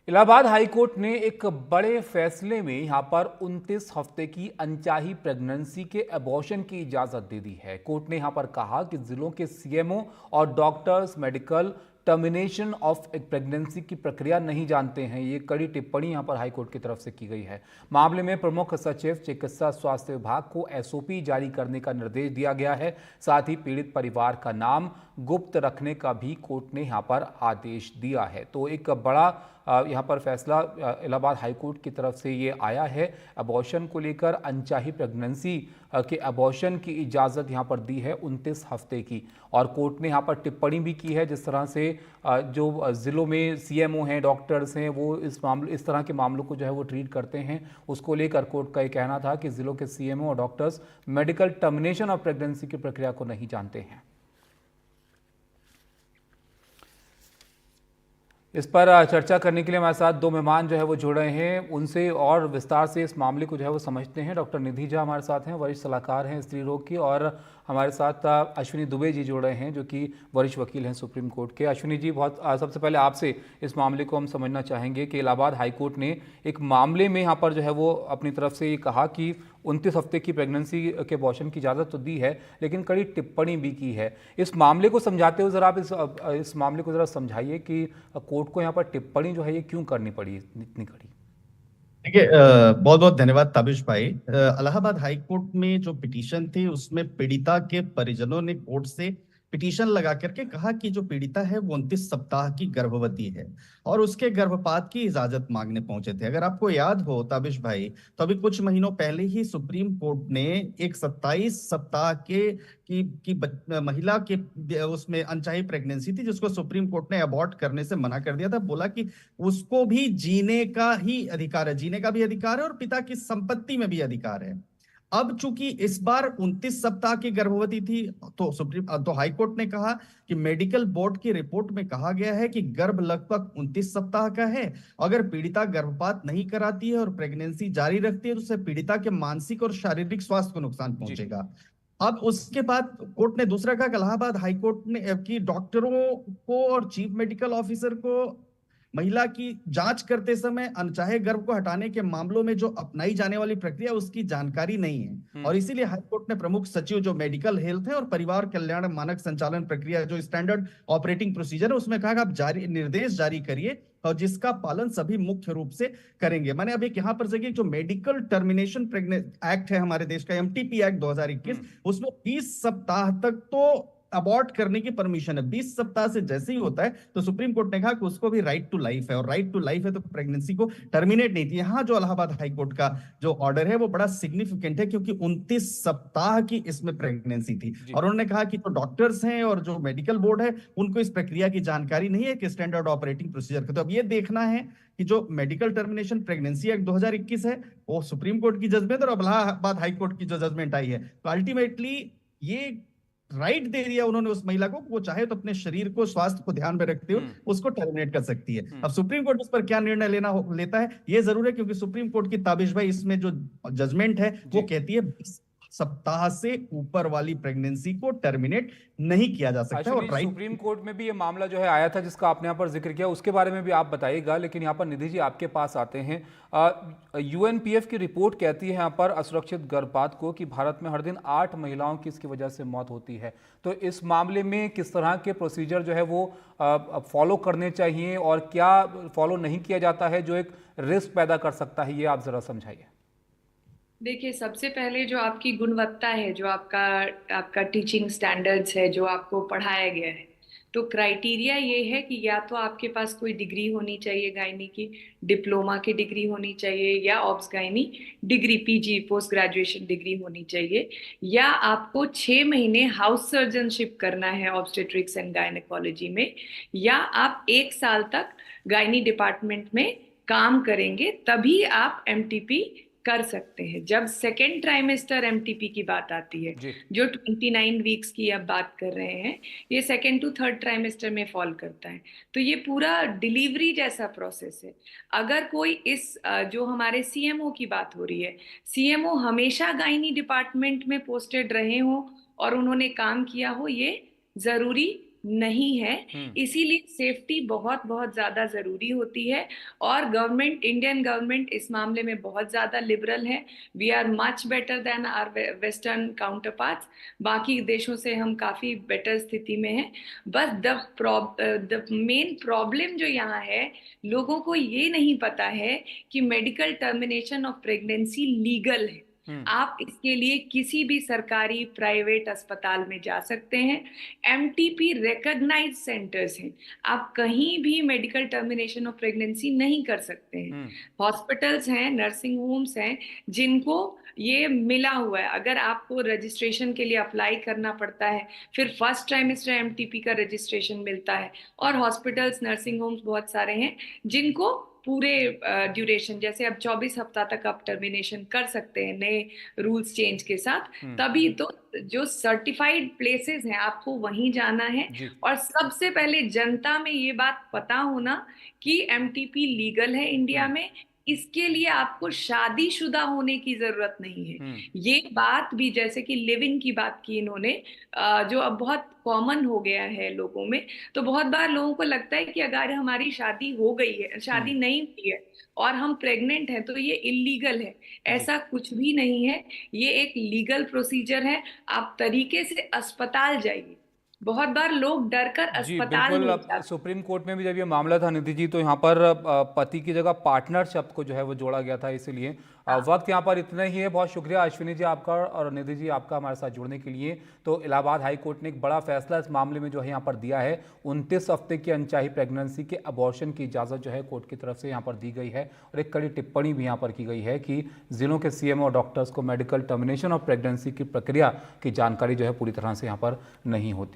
Allahabad high court ने एक बड़े फैसले में यहां पर 29 हफ्ते की अनचाही प्रेगनेंसी के अबॉर्शन की इजाजत दे दी है। कोर्ट ने यहां पर कहा कि जिलों के सीएमओ और डॉक्टर्स मेडिकल टर्मिनेशन ऑफ एक प्रेगनेंसी की प्रक्रिया नहीं जानते हैं। ये कड़ी टिप्पणी यहां पर हाईकोर्ट की तरफ से की गई है। मामले में प्रमुख सचिव चिकित्सा स्वास्थ्य विभाग को एसओपी जारी करने का निर्देश दिया गया है। साथ ही पीड़ित परिवार का नाम गुप्त रखने का भी कोर्ट ने यहां पर आदेश दिया है। तो एक बड़ा यहाँ पर फैसला इलाहाबाद हाईकोर्ट की तरफ से ये आया है। अबॉर्शन को लेकर अनचाही प्रेगनेंसी के अबॉर्शन की इजाज़त यहाँ पर दी है 29 हफ्ते की। और कोर्ट ने यहाँ पर टिप्पणी भी की है जिस तरह से जो ज़िलों में सीएमओ हैं, डॉक्टर्स हैं, वो इस तरह के मामलों को जो है वो ट्रीट करते हैं। उसको लेकर कोर्ट का ये कहना था कि ज़िलों के सीएमओ और doctors medical termination of pregnancy की प्रक्रिया को नहीं जानते हैं। इस पर चर्चा करने के लिए हमारे साथ दो मेहमान जो है वो जुड़ रहे हैं। उनसे और विस्तार से इस मामले को जो है वो समझते हैं। डॉक्टर निधि झा हमारे साथ हैं, वरिष्ठ सलाहकार हैं स्त्री रोग की, और हमारे साथ अश्विनी दुबे जी जुड़ रहे हैं जो कि वरिष्ठ वकील हैं सुप्रीम कोर्ट के। अश्विनी जी, बहुत सबसे पहले आपसे इस मामले को हम समझना चाहेंगे कि इलाहाबाद हाईकोर्ट ने एक मामले में यहाँ पर जो है वो अपनी तरफ से ये कहा कि 29 हफ्ते की प्रेगनेंसी के अबॉर्शन की इजाज़त तो दी है, लेकिन कड़ी टिप्पणी भी की है। इस मामले को समझाते हुए ज़रा आप इस मामले को ज़रा समझाइए कि कोर्ट को यहाँ पर टिप्पणी जो है ये क्यों करनी पड़ी इतनी कड़ी। देखिए, बहुत बहुत धन्यवाद ताबिश भाई। इलाहाबाद हाई कोर्ट में जो पिटीशन थी उसमें पीड़िता के परिजनों ने कोर्ट से पिटीशन लगा करके कहा कि जो पीड़िता है वो 29 सप्ताह की गर्भवती है और उसके गर्भपात की इजाजत मांगने पहुंचे थे। अगर आपको याद हो ताबिश भाई, तो अभी कुछ महीनों पहले ही सुप्रीम कोर्ट ने एक 27 सप्ताह के महिला के उसमें अनचाही प्रेगनेंसी थी जिसको सुप्रीम कोर्ट ने अबॉर्ट करने से मना कर दिया था। बोला कि उसको भी जीने का ही अधिकार है, जीने का भी अधिकार है और पिता की संपत्ति में भी अधिकार है। अब चूंकि इस बार 29 सप्ताह की गर्भवती थी तो हाई कोर्ट ने कहा कि मेडिकल बोर्ड की रिपोर्ट में कहा गया है कि गर्भ लगभग 29 सप्ताह का है। अगर पीड़िता गर्भपात नहीं कराती है और प्रेगनेंसी जारी रखती है तो उससे पीड़िता के मानसिक और शारीरिक स्वास्थ्य को नुकसान पहुंचेगा। अब उसके बाद कोर्ट ने दूसरा कहा कि इलाहाबाद हाईकोर्ट ने कि डॉक्टरों को और चीफ मेडिकल ऑफिसर को महिला की जांच करते समय अनचाहे गर्भ को हटाने के मामलों में जो अपनाई जाने वाली प्रक्रिया उसकी जानकारी नहीं है और इसीलिए हाईकोर्ट ने प्रमुख सचिव जो मेडिकल हेल्थ है और परिवार कल्याण मानक संचालन प्रक्रिया जो स्टैंडर्ड ऑपरेटिंग प्रोसीजर है उसमें कहा कि आप निर्देश जारी करिए और जिसका पालन सभी मुख्य रूप से करेंगे। मैंने अब एक यहां पर से जो मेडिकल टर्मिनेशन प्रेगनेंट एक्ट है हमारे देश का, एमटीपी एक्ट 2021, उसमें 20 सप्ताह तक तो अबॉर्ट करने की परमिशन है। 20 सप्ताह से जैसे ही होता है तो सुप्रीम कोर्ट ने कहा कि उसको भी राइट टू लाइफ है और राइट टू लाइफ है तो प्रेगनेंसी को टर्मिनेट नहीं थी। यहां जो इलाहाबाद हाई कोर्ट का जो ऑर्डर है वो बड़ा सिग्निफिकेंट है क्योंकि 29 सप्ताह की इसमें प्रेगनेंसी थी और उन्होंने कहा कि जो डॉक्टर्स हैं और जो मेडिकल बोर्ड है उनको इस प्रक्रिया की जानकारी नहीं है कि स्टैंडर्ड ऑपरेटिंग प्रोसीजर का। तो अब ये देखना है कि जो मेडिकल टर्मिनेशन प्रेगनेंसी एक्ट 2021 है वो सुप्रीम कोर्ट की जजमेंट और इलाहाबाद हाई कोर्ट की जो जजमेंट आई है तो अल्टीमेटली ये राइट दे दिया उन्होंने उस महिला को, वो चाहे तो अपने शरीर को स्वास्थ्य को ध्यान में रखते हुए उसको टर्मिनेट कर सकती है। अब सुप्रीम कोर्ट इस पर क्या निर्णय लेता है ये जरूर है क्योंकि सुप्रीम कोर्ट की ताबिश भाई इसमें जो जजमेंट है वो कहती है 20 सप्ताह से ऊपर वाली प्रेगनेंसी को टर्मिनेट नहीं किया जा सकता और राइट। सुप्रीम कोर्ट में भी ये मामला जो है आया था जिसका आपने यहाँ पर जिक्र किया, उसके बारे में भी आप बताइएगा। लेकिन यहाँ पर निधि जी आपके पास आते हैं। यूएनपीएफ की रिपोर्ट कहती है यहाँ पर असुरक्षित गर्भपात को कि भारत में हर दिन 8 महिलाओं की इसकी वजह से मौत होती है। तो इस मामले में किस तरह के प्रोसीजर जो है वो फॉलो करने चाहिए और क्या फॉलो नहीं किया जाता है जो एक रिस्क पैदा कर सकता है, ये आप जरा समझाइए। देखिए, सबसे पहले जो आपकी गुणवत्ता है, जो आपका आपका टीचिंग स्टैंडर्ड्स है, जो आपको पढ़ाया गया है, तो क्राइटेरिया ये है कि या तो आपके पास कोई डिग्री होनी चाहिए गायनी की, डिप्लोमा की डिग्री होनी चाहिए, या obs gynae degree PG post graduation degree होनी चाहिए, या आपको 6 महीने हाउस सर्जनशिप करना है ऑब्स्टेट्रिक्स एंड गायनेकोलॉजी में, या आप 1 साल तक गायनी डिपार्टमेंट में काम करेंगे, तभी आप एमटीपी कर सकते हैं। जब सेकेंड ट्राइमेस्टर एमटीपी की बात आती है, जो 29 वीक्स की अब बात कर रहे हैं, ये सेकेंड टू थर्ड ट्राइमेस्टर में फॉल करता है। तो ये पूरा डिलीवरी जैसा प्रोसेस है। अगर कोई इस जो हमारे सीएमओ की बात हो रही है, सीएमओ हमेशा गायनी डिपार्टमेंट में पोस्टेड रहे हों और उन्होंने काम किया हो, ये जरूरी नहीं है। इसीलिए सेफ्टी बहुत बहुत ज्यादा जरूरी होती है और गवर्नमेंट, इंडियन गवर्नमेंट इस मामले में बहुत ज्यादा लिबरल है। We are much better then our western counterparts. बाकी देशों से हम काफी बेटर स्थिति में हैं। बस द मेन प्रॉब्लम जो यहाँ है, लोगों को ये नहीं पता है कि medical termination of pregnancy legal है। आप इसके लिए किसी भी सरकारी प्राइवेट अस्पताल में जा सकते हैं। एमटीपी रिकॉग्नाइज्ड सेंटर्स हैं। आप कहीं भी मेडिकल टर्मिनेशन ऑफ प्रेगनेंसी नहीं कर सकते हैं। हॉस्पिटल्स हैं, नर्सिंग होम्स हैं जिनको ये मिला हुआ है। अगर आपको रजिस्ट्रेशन के लिए अप्लाई करना पड़ता है, फिर फर्स्ट ट्राइमेस्टर एमटीपी का रजिस्ट्रेशन मिलता है। और हॉस्पिटल्स, नर्सिंग होम्स बहुत सारे हैं जिनको पूरे ड्यूरेशन, जैसे अब 24 हफ्ता तक आप टर्मिनेशन कर सकते हैं नए रूल्स चेंज के साथ। तभी तो जो सर्टिफाइड प्लेसेस हैं आपको वहीं जाना है। और सबसे पहले जनता में ये बात पता होना कि एमटीपी लीगल है इंडिया में। इसके लिए आपको शादीशुदा होने की जरूरत नहीं है। ये बात भी, जैसे कि लिव इन की बात की इन्होंने, जो अब बहुत कॉमन हो गया है लोगों में। तो बहुत बार लोगों को लगता है कि अगर हमारी शादी हो गई है, शादी नहीं हुई है और हम प्रेग्नेंट हैं तो ये इलीगल है। ऐसा कुछ भी नहीं है। ये एक लीगल प्रोसीजर है। आप तरीके से अस्पताल जाइए। बहुत बार लोग डरकर जी अस्पताल बिल्कुल। नहीं अब जाते। सुप्रीम कोर्ट में भी जब ये मामला था निधि जी, तो यहाँ पर पति की जगह पार्टनर शब्द को जो है वो जोड़ा गया था। इसीलिए वक्त यहाँ पर इतना ही है। बहुत शुक्रिया अश्विनी जी आपका और निधि जी आपका हमारे साथ जुड़ने के लिए। तो इलाहाबाद हाई कोर्ट ने एक बड़ा फैसला इस मामले में जो है यहाँ पर दिया है। 29 हफ्ते की अनचाही प्रेगनेंसी के अबॉर्शन की इजाज़त जो है कोर्ट की तरफ से यहाँ पर दी गई है। और एक कड़ी टिप्पणी भी यहाँ पर की गई है कि जिलों के सीएमओ और डॉक्टर्स को मेडिकल टर्मिनेशन ऑफ प्रेगनेंसी की प्रक्रिया की जानकारी जो है पूरी तरह से यहाँ पर नहीं होती।